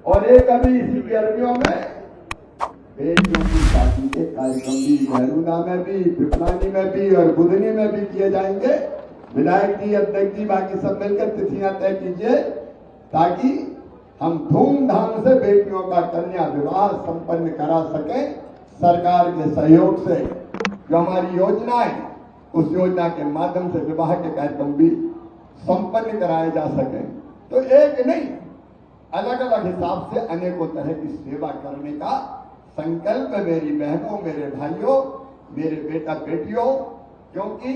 और एक अभी इसी गर्मियों में बेटियों की शादी के कार्यक्रम भी नेहरूदा में भी, पिपलानी में भी और बुधनी में भी किए जाएंगे। विधायक जी, अध्यक्ष जी, बाकी सब मिलकर तिथियां तय कीजिए ताकि हम धूमधाम से बेटियों का कन्या विवाह संपन्न करा सकें। सरकार के सहयोग से जो हमारी योजना है, उस योजना के माध्यम से विवाह के कार्यक्रम भी संपन्न कराए जा सकें। तो एक नहीं, अलग अलग हिसाब से अनेकों तरह की सेवा करने का संकल्प है मेरी बहनों, मेरे भाइयों, मेरे बेटा बेटियों, क्योंकि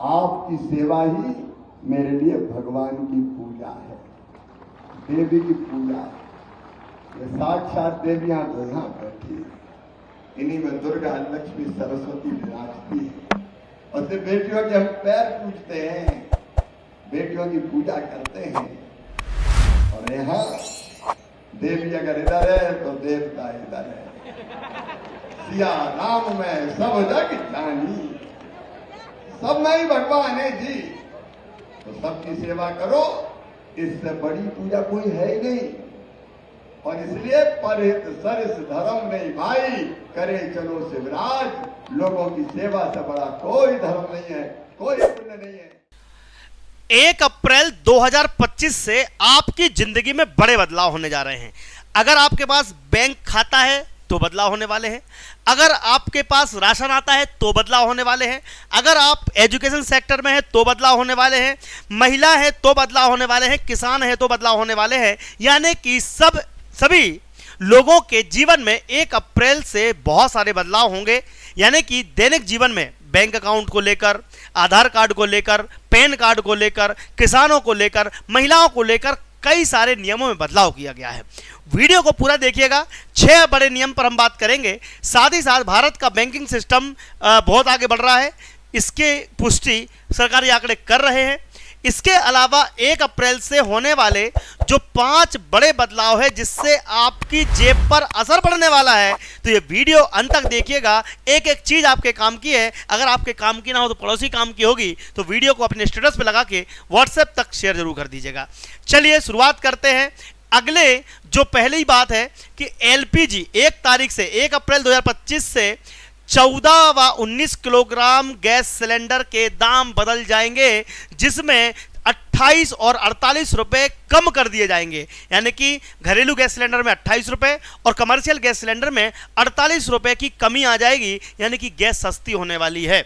आपकी सेवा ही मेरे लिए भगवान की पूजा है, देवी की पूजा है। ये साक्षात देवियां तो यहां बैठी, इन्हीं में दुर्गा, लक्ष्मी, सरस्वती विराजती है। और सिर्फ बेटियों के हम पैर पूजते हैं, बेटियों की पूजा करते हैं। और यहाँ देवी अगर इधर है तो देवता इधर है। सिया राम में सब जग जानी, सब में ही भगवान है जी। तो सबकी सेवा करो, इससे बड़ी पूजा कोई है ही नहीं। और इसलिए परहित सरिस धर्म नहीं भाई, करे चलो शिवराज। लोगों की सेवा से बड़ा कोई धर्म नहीं है, कोई पुण्य नहीं है। 1 अप्रैल 2025 से आपकी जिंदगी में बड़े बदलाव होने जा रहे हैं। अगर आपके पास बैंक खाता है तो बदलाव होने वाले हैं, अगर आपके पास राशन आता है तो बदलाव होने वाले हैं, अगर आप एजुकेशन सेक्टर में है तो बदलाव होने वाले हैं, महिला है तो बदलाव होने वाले हैं, किसान है तो बदलाव होने वाले हैं। यानी कि सभी लोगों के जीवन में 1 अप्रैल से बहुत सारे बदलाव होंगे। यानी कि दैनिक जीवन में बैंक अकाउंट को लेकर, आधार कार्ड को लेकर, पैन कार्ड को लेकर, किसानों को लेकर, महिलाओं को लेकर कई सारे नियमों में बदलाव किया गया है। वीडियो को पूरा देखिएगा। 6 बड़े नियम पर हम बात करेंगे। साथ ही साथ भारत का बैंकिंग सिस्टम बहुत आगे बढ़ रहा है, इसके पुष्टि सरकारी आंकड़े कर रहे हैं। इसके अलावा 1 अप्रैल से होने वाले जो 5 बड़े बदलाव है जिससे आपकी जेब पर असर पड़ने वाला है, तो ये वीडियो अंत तक देखिएगा। एक एक चीज़ आपके काम की है, अगर आपके काम की ना हो तो पड़ोसी काम की होगी। तो वीडियो को अपने स्टेटस पे लगा के व्हाट्सएप तक शेयर जरूर कर दीजिएगा। चलिए शुरुआत करते हैं। अगले जो पहली बात है कि एलपीजी 1 तारीख से 1 अप्रैल 2025 से 14 व 19 किलोग्राम गैस सिलेंडर के दाम बदल जाएंगे, जिसमें 28 और 48 रुपए कम कर दिए जाएंगे। यानी कि घरेलू गैस सिलेंडर में 28 रुपए और कमर्शियल गैस सिलेंडर में 48 रुपए की कमी आ जाएगी। यानी कि गैस सस्ती होने वाली है।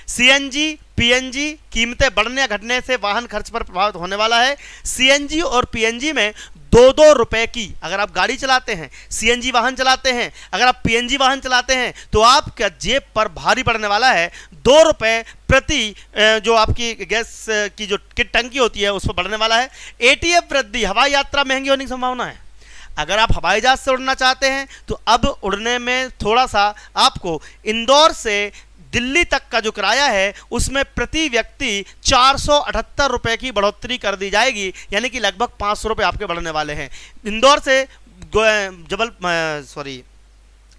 सीएनजी, पीएनजी कीमतें बढ़ने या घटने से वाहन खर्च पर प्रभावित होने वाला है। सीएनजी और पीएनजी में 2-2 रुपए की, अगर आप गाड़ी चलाते हैं, सीएनजी वाहन चलाते हैं, अगर आप पीएनजी वाहन चलाते हैं, तो आपका जेब पर भारी पड़ने वाला है। 2 रुपए प्रति जो आपकी गैस की जो टंकी होती है उस पर बढ़ने वाला है। एटीएफ वृद्धि, हवाई यात्रा महंगी होने की संभावना है। अगर आप हवाई जहाज से उड़ना चाहते हैं तो अब उड़ने में थोड़ा सा आपको इंदौर से दिल्ली तक का जो किराया है उसमें प्रति व्यक्ति 478 रुपए की बढ़ोतरी कर दी जाएगी। यानी कि लगभग 500 रुपये आपके बढ़ने वाले हैं। इंदौर से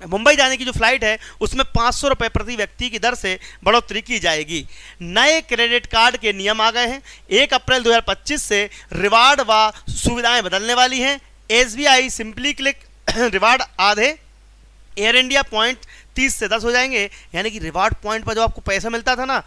मुंबई जाने की जो फ्लाइट है उसमें 500 रुपये प्रति व्यक्ति की दर से बढ़ोतरी की जाएगी। नए क्रेडिट कार्ड के नियम आ गए हैं। 1 अप्रैल 2025 से रिवार्ड व सुविधाएं बदलने वाली हैं। एसबीआई सिंपली क्लिक रिवार्ड आधे, एयर इंडिया पॉइंट 30 से 10 हो जाएंगे। यानी कि रिवार्ड पॉइंट पर जो आपको पैसा मिलता था ना,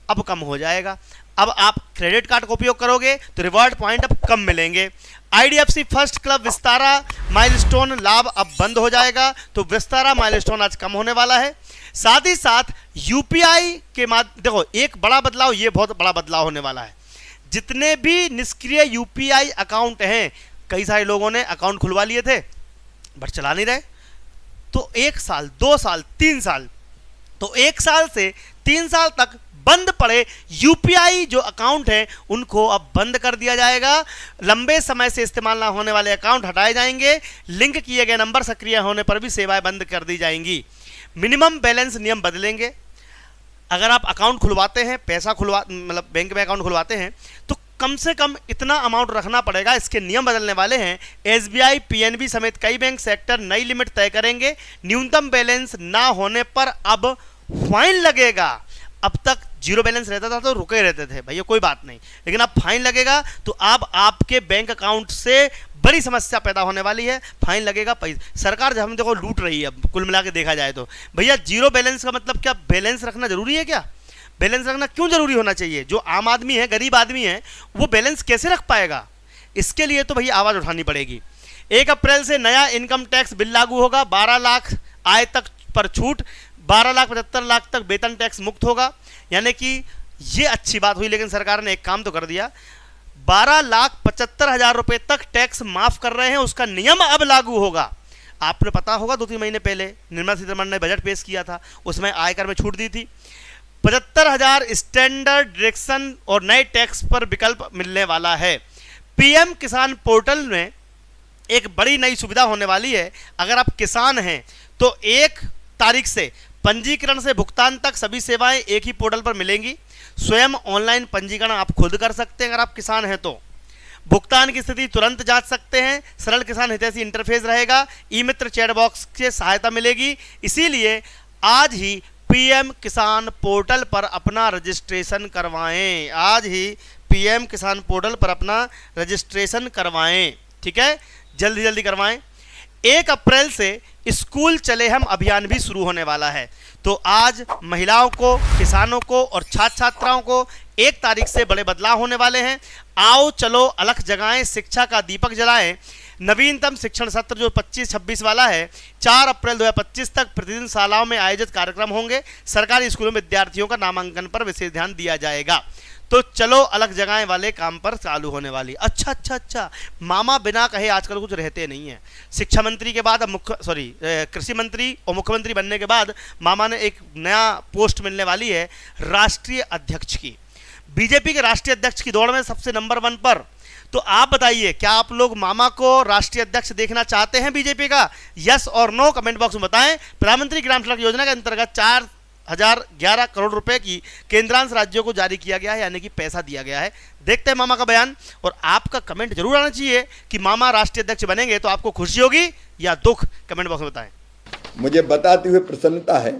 अब कम हो जाएगा। अब आप क्रेडिट कार्ड का उपयोग करोगे तो रिवार्ड पॉइंट अब कम मिलेंगे। IDFC first club Vistara milestone लाभ अब बंद हो जाएगा, तो विस्तारा माइलस्टोन आज कम होने वाला है। साथ ही साथ यूपीआई के माध्यम, देखो एक बड़ा बदलाव, ये बहुत बड़ा बदलाव होने वाला है। जितने भी निष्क्रिय यूपीआई अकाउंट हैं, कई सारे लोगों ने अकाउंट खुलवा लिए थे बट चला नहीं रहे, तो 1 साल, 2 साल, 3 साल, तो 1 साल से 3 साल तक बंद पड़े यूपीआई जो अकाउंट है उनको अब बंद कर दिया जाएगा। लंबे समय से इस्तेमाल ना होने वाले अकाउंट हटाए जाएंगे। लिंक किए गए नंबर सक्रिय होने पर भी सेवाएं बंद कर दी जाएंगी। मिनिमम बैलेंस नियम बदलेंगे। अगर आप अकाउंट खुलवाते हैं, मतलब बैंक में अकाउंट खुलवाते हैं, तो कम से कम इतना अमाउंट रखना पड़ेगा। इसके नियम बदलने वाले हैं। एसबीआई, पीएनबी समेत कई बैंक सेक्टर नई लिमिट तय करेंगे। न्यूनतम बैलेंस ना होने पर अब फाइन लगेगा। अब तक जीरो बैलेंस रहता था तो रुके रहते थे, भैया कोई बात नहीं, लेकिन अब फाइन लगेगा तो अब आपके बैंक अकाउंट से बड़ी समस्या पैदा होने वाली है। फाइन लगेगा, पैसा सरकार हम देखो लूट रही है। अब कुल मिला के देखा जाए तो भैया जीरो बैलेंस का मतलब क्या, बैलेंस रखना जरूरी है क्या? बैलेंस रखना क्यों जरूरी होना चाहिए? जो आम आदमी है, गरीब आदमी है, वो बैलेंस कैसे रख पाएगा? इसके लिए तो भैया आवाज़ उठानी पड़ेगी। 1 अप्रैल से नया इनकम टैक्स बिल लागू होगा। 12 लाख आय तक पर छूट, 12,75,00,000 तक वेतन टैक्स मुक्त होगा। यानी कि ये अच्छी बात हुई, लेकिन सरकार ने एक काम तो कर दिया, 12,75,000 रुपये तक टैक्स माफ कर रहे हैं, उसका नियम अब लागू होगा। आपने पता होगा 2-3 महीने पहले निर्मला सीतारमण ने बजट पेश किया था, उसमें आयकर में छूट दी थी। 75,000 स्टैंडर्ड डिडक्शन और नए टैक्स पर विकल्प मिलने वाला है। पीएम किसान पोर्टल में एक बड़ी नई सुविधा होने वाली है। अगर आप किसान हैं तो 1 तारीख से पंजीकरण से भुगतान तक सभी सेवाएं एक ही पोर्टल पर मिलेंगी। स्वयं ऑनलाइन पंजीकरण आप खुद कर सकते हैं। अगर आप किसान हैं तो भुगतान की स्थिति तुरंत जांच सकते हैं। सरल किसान हितैषी इंटरफेस रहेगा। ई मित्र चैट बॉक्स से सहायता मिलेगी। इसीलिए आज ही पीएम किसान पोर्टल पर अपना रजिस्ट्रेशन करवाएं। आज ही पीएम किसान पोर्टल पर अपना रजिस्ट्रेशन करवाएं। ठीक है, जल्दी जल्दी करवाएं। 1 अप्रैल से स्कूल चले हम अभियान भी शुरू होने वाला है। तो आज महिलाओं को, किसानों को और छात्र छात्राओं को 1 तारीख से बड़े बदलाव होने वाले हैं। आओ चलो अलख जगाएं, शिक्षा का दीपक जलाएं। नवीनतम शिक्षण सत्र जो 25-26 वाला है, 4 अप्रैल 2025 तक प्रतिदिन शालाओं में आयोजित कार्यक्रम होंगे। सरकारी स्कूलों में विद्यार्थियों का नामांकन पर विशेष ध्यान दिया जाएगा। तो चलो अलग जगह वाले काम पर चालू होने वाली। अच्छा, मामा बिना कहे आजकल कुछ रहते नहीं है। शिक्षा मंत्री के बाद अब कृषि मंत्री और मुख्यमंत्री बनने के बाद मामा ने एक नया पोस्ट मिलने वाली है राष्ट्रीय अध्यक्ष की। बीजेपी के राष्ट्रीय अध्यक्ष की दौड़ में सबसे नंबर 1 पर। तो आप बताइए, क्या आप लोग मामा को राष्ट्रीय अध्यक्ष देखना चाहते हैं बीजेपी का? यस और नो कमेंट बॉक्स में बताएं। प्रधानमंत्री ग्राम सड़क योजना के अंतर्गत 4,011 करोड़ रुपए की केंद्रांश राज्यों को जारी किया गया है, यानी कि पैसा दिया गया है। देखते हैं मामा का बयान, और आपका कमेंट जरूर आना चाहिए कि मामा राष्ट्रीय अध्यक्ष बनेंगे तो आपको खुशी होगी या दुख, कमेंट बॉक्स में बताएं। मुझे बताते हुए प्रसन्नता है,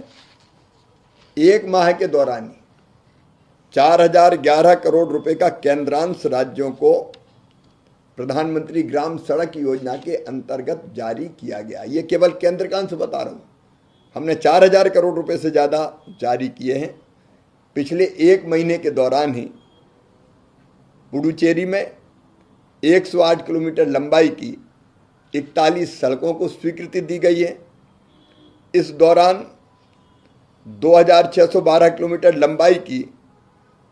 1 माह के दौरान 4,011 करोड़ रुपए का केंद्रांश राज्यों को प्रधानमंत्री ग्राम सड़क योजना के अंतर्गत जारी किया गया। ये केवल केंद्र का अंश बता रहा हूँ। हमने 4,000 करोड़ रुपए से ज़्यादा जारी किए हैं। पिछले 1 महीने के दौरान ही पुडुचेरी में 108 किलोमीटर लंबाई की 41 सड़कों को स्वीकृति दी गई है। इस दौरान 2,612 किलोमीटर लंबाई की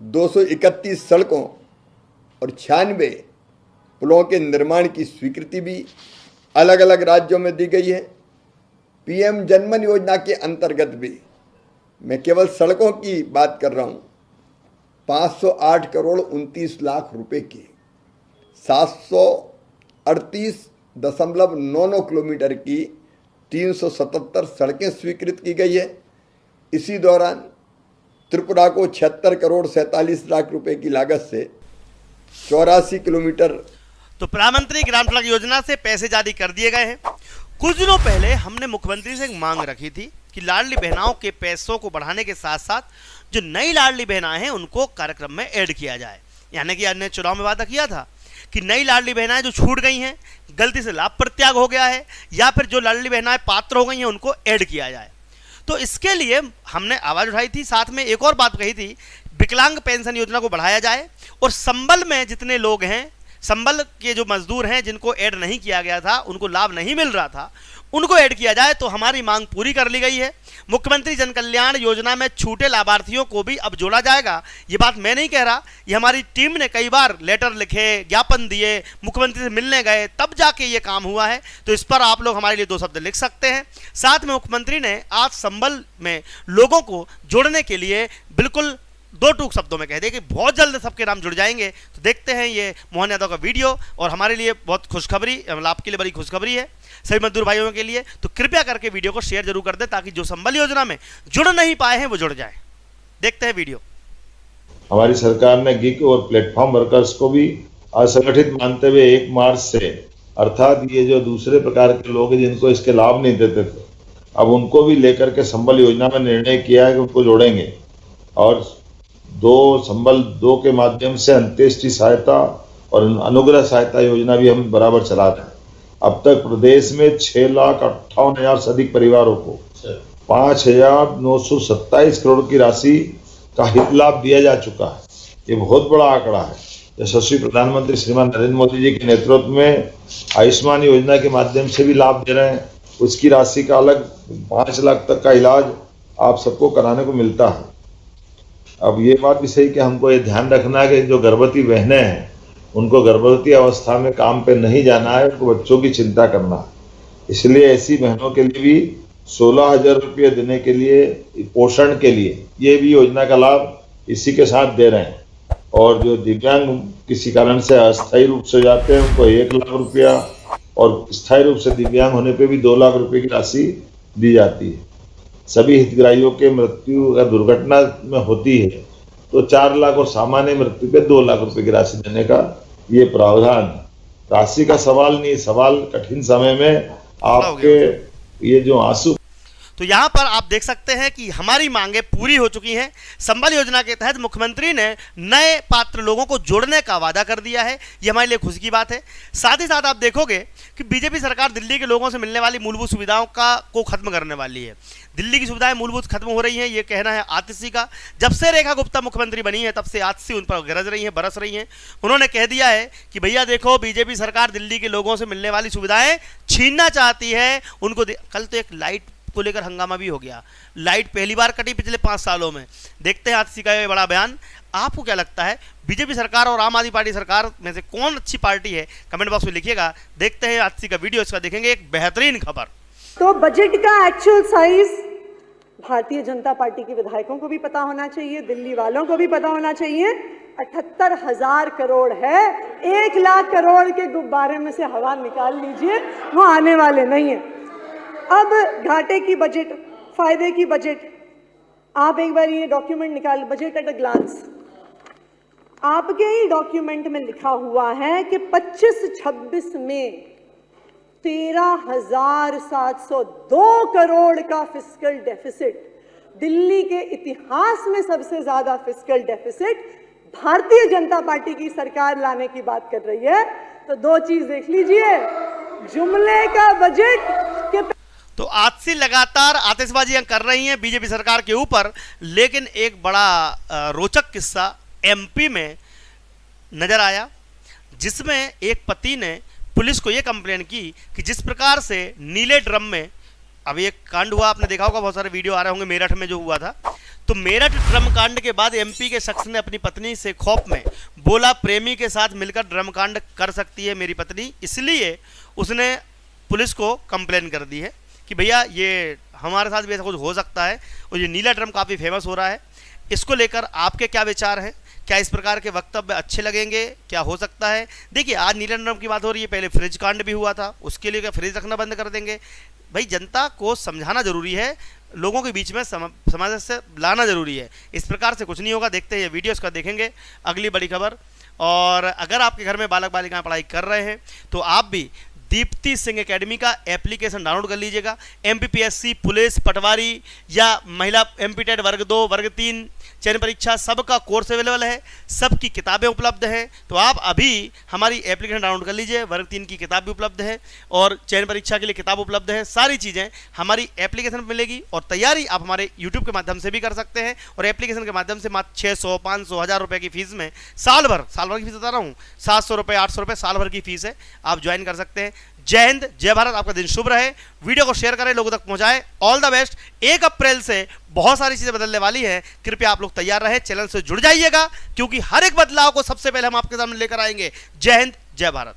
231 सड़कों और 96 पुलों के निर्माण की स्वीकृति भी अलग अलग राज्यों में दी गई है। पीएम जनमन योजना के अंतर्गत भी, मैं केवल सड़कों की बात कर रहा हूँ, 508 करोड़ 29 लाख रुपए की 738.99 किलोमीटर की 377 सड़कें स्वीकृत की गई है। इसी दौरान त्रिपुरा को 76 करोड़ 47 लाख रुपए की लागत से 84 किलोमीटर। तो प्रधानमंत्री ग्राम सड़क योजना से पैसे जारी कर दिए गए हैं। कुछ दिनों पहले हमने मुख्यमंत्री से एक मांग रखी थी कि लाडली बहनाओं के पैसों को बढ़ाने के साथ साथ जो नई लाडली बहनाएं हैं उनको कार्यक्रम में ऐड किया जाए। यानी कि हमने चुनाव में वादा किया था कि नई लाडली बहनाएं जो छूट गई हैं, गलती से लाभ प्रत्याग हो गया है, या फिर जो लाडली बहनाएं पात्र हो गई हैं उनको ऐड किया जाए। तो इसके लिए हमने आवाज़ उठाई थी। साथ में एक और बात कही थी, विकलांग पेंशन योजना को बढ़ाया जाए और संबल में जितने लोग हैं, संबल के जो मजदूर हैं जिनको ऐड नहीं किया गया था, उनको लाभ नहीं मिल रहा था, उनको ऐड किया जाए। तो हमारी मांग पूरी कर ली गई है। मुख्यमंत्री जन कल्याण योजना में छूटे लाभार्थियों को भी अब जोड़ा जाएगा। ये बात मैं नहीं कह रहा, ये हमारी टीम ने कई बार लेटर लिखे, ज्ञापन दिए, मुख्यमंत्री से मिलने गए, तब जाके ये काम हुआ है। तो इस पर आप लोग हमारे लिए 2 शब्द लिख सकते हैं। साथ में मुख्यमंत्री ने आज संबल में लोगों को जोड़ने के लिए बिल्कुल 2 टूक शब्दों में कह दिया कि बहुत जल्द सबके नाम जुड़ जाएंगे। तो देखते हैं ये मोहन यादव का वीडियो, और हमारे लिए बहुत खुशखबरी, आपके लिए बड़ी खुशखबरी है सभी मजदूर भाइयों के लिए। तो कृपया करके वीडियो को शेयर जरूर कर दें ताकि जो संबल योजना में जुड़ नहीं पाए हैं वो जुड़ जाएं। देखते हैं वीडियो। हमारी सरकार ने गिग और प्लेटफॉर्म वर्कर्स को भी असंगठित मानते हुए 1 मार्च से, अर्थात ये जो दूसरे प्रकार के लोग हैं जिनको इसके लाभ नहीं देते थे, अब उनको भी लेकर के संबल योजना में निर्णय किया है कि उनको जोड़ेंगे। और संबल 2 के माध्यम से अंत्येष्टि सहायता और अनुग्रह सहायता योजना भी हम बराबर चला रहे हैं। अब तक प्रदेश में 6,58,000 से अधिक परिवारों को 5,927 करोड़ की राशि का हित लाभ दिया जा चुका है। ये बहुत बड़ा आंकड़ा है। यशस्वी प्रधानमंत्री श्रीमान नरेंद्र मोदी जी के नेतृत्व में आयुष्मान योजना के माध्यम से भी लाभ दे रहे हैं। उसकी राशि का अलग 5 लाख तक का इलाज आप सबको कराने को मिलता है। अब ये बात भी सही कि हमको ये ध्यान रखना है कि जो गर्भवती बहनें हैं उनको गर्भवती अवस्था में काम पे नहीं जाना है, उनको बच्चों की चिंता करना है। इसलिए ऐसी बहनों के लिए भी 16,000 रुपये देने के लिए पोषण के लिए ये भी योजना का लाभ इसी के साथ दे रहे हैं। और जो दिव्यांग किसी कारण से अस्थायी रूप से जाते हैं उनको 1 लाख रुपया और स्थायी रूप से दिव्यांग होने पे भी 2 लाख रुपए की राशि दी जाती है। सभी हितग्राहियों के मृत्यु अगर दुर्घटना में होती है तो 4 लाख और सामान्य मृत्यु पे 2 लाख रुपए की राशि देने का ये प्रावधान। राशि का सवाल नहीं, सवाल कठिन समय में आपके ये जो आंसू। तो यहाँ पर आप देख सकते हैं कि हमारी मांगे पूरी हो चुकी हैं। संबल योजना के तहत मुख्यमंत्री ने नए पात्र लोगों को जोड़ने का वादा कर दिया है। ये हमारे लिए खुशी की बात है। साथ ही साथ आप देखोगे कि बीजेपी सरकार दिल्ली के लोगों से मिलने वाली मूलभूत सुविधाओं को खत्म करने वाली है। दिल्ली की सुविधाएं मूलभूत खत्म हो रही हैं, ये कहना है आतिशी का। जब से रेखा गुप्ता मुख्यमंत्री बनी है तब से आतिशी उन पर गरज रही है, बरस रही हैं। उन्होंने कह दिया है कि भैया देखो, बीजेपी सरकार दिल्ली के लोगों से मिलने वाली सुविधाएं छीनना चाहती है उनको। कल तो एक लाइट को लेकर हंगामा भी हो गया। लाइट पहली बार कटी पिछले 5 सालों में। देखते हैं आतिशी का ये बड़ा बयान। आपको क्या लगता है, बीजेपी सरकार और आम आदमी पार्टी सरकार में से कौन अच्छी पार्टी है? कमेंट बॉक्स में लिखिएगा। देखते हैं आतिशी का वीडियो, इसका देखेंगे एक बेहतरीन खबर। तो बजट का actual size Bharatiya Janata party के विधायकों को भी पता होना चाहिए, दिल्ली वालों को भी पता होना चाहिए। 78,000 करोड़ है। 1 लाख करोड़ के गुब्बारे में से हवा निकाल लीजिए, वो आने वाले नहीं है। अब घाटे की बजट, फायदे की बजट, आप एक बार ये डॉक्यूमेंट निकाल, बजट एट अ ग्लांस। आपके ही डॉक्यूमेंट में लिखा हुआ है कि 25-26 में 13,702 करोड़ का फिस्कल डेफिसिट। दिल्ली के इतिहास में सबसे ज्यादा fiscal deficit Bharatiya Janata party की सरकार लाने की बात कर रही है। तो 2 चीज देख लीजिए, जुमले का बजट के। तो आतिशी लगातार आतिशबाजियां कर रही हैं बीजेपी सरकार के ऊपर, लेकिन एक बड़ा रोचक किस्सा एमपी में नजर आया, जिसमें एक पति ने पुलिस को यह कंप्लेन की कि जिस प्रकार से नीले ड्रम में, अभी एक कांड हुआ, आपने देखा होगा, बहुत सारे वीडियो आ रहे होंगे मेरठ में जो हुआ था। तो मेरठ ड्रम कांड के बाद एमपी के शख्स ने अपनी पत्नी से खौफ में बोला, प्रेमी के साथ मिलकर ड्रम कांड कर सकती है मेरी पत्नी, इसलिए उसने पुलिस को कंप्लेन कर दी है कि भैया ये हमारे साथ भी ऐसा कुछ हो सकता है। और ये नीला ड्रम काफ़ी फेमस हो रहा है। इसको लेकर आपके क्या विचार हैं? क्या इस प्रकार के वक्तव्य अच्छे लगेंगे? क्या हो सकता है? देखिए, आज नीला ड्रम की बात हो रही है, पहले फ्रिज कांड भी हुआ था, उसके लिए क्या फ्रिज रखना बंद कर देंगे? भाई, जनता को समझाना जरूरी है, लोगों के बीच में समाज से लाना जरूरी है। इस प्रकार से कुछ नहीं होगा। देखते हैं ये वीडियो, इसका देखेंगे अगली बड़ी खबर। और अगर आपके घर में बालक बालिकाएं पढ़ाई कर रहे हैं तो आप भी दीप्ति सिंह एकेडमी का एप्लीकेशन डाउनलोड कर लीजिएगा। एमपीपीएससी, पुलिस, पटवारी या महिला एमपीटेट वर्ग 2, वर्ग 3 चयन परीक्षा, सबका कोर्स अवेलेबल है, सबकी किताबें उपलब्ध हैं। तो आप अभी हमारी एप्लीकेशन डाउनलोड कर लीजिए। वर्ग 3 की किताब भी उपलब्ध है और चयन परीक्षा के लिए किताब उपलब्ध है। सारी चीज़ें हमारी एप्लीकेशन पर मिलेगी और तैयारी आप हमारे यूट्यूब के माध्यम से भी कर सकते हैं। और एप्लीकेशन के माध्यम से मात्र 600, 500, 1000 रुपये की फीस में साल भर की फीस बता रहा हूँ, 700 रुपये, 800 रुपये साल भर की फीस है। आप ज्वाइन कर सकते हैं। जय हिंद, जय भारत। आपका दिन शुभ रहे। वीडियो को शेयर करें, लोगों तक पहुंचाएं। All the best. 1 अप्रैल से बहुत सारी चीजें बदलने वाली हैं। कृपया आप लोग तैयार रहे, चैनल से जुड़ जाइएगा, क्योंकि हर एक बदलाव को सबसे पहले हम आपके सामने लेकर आएंगे। जय हिंद, जय भारत।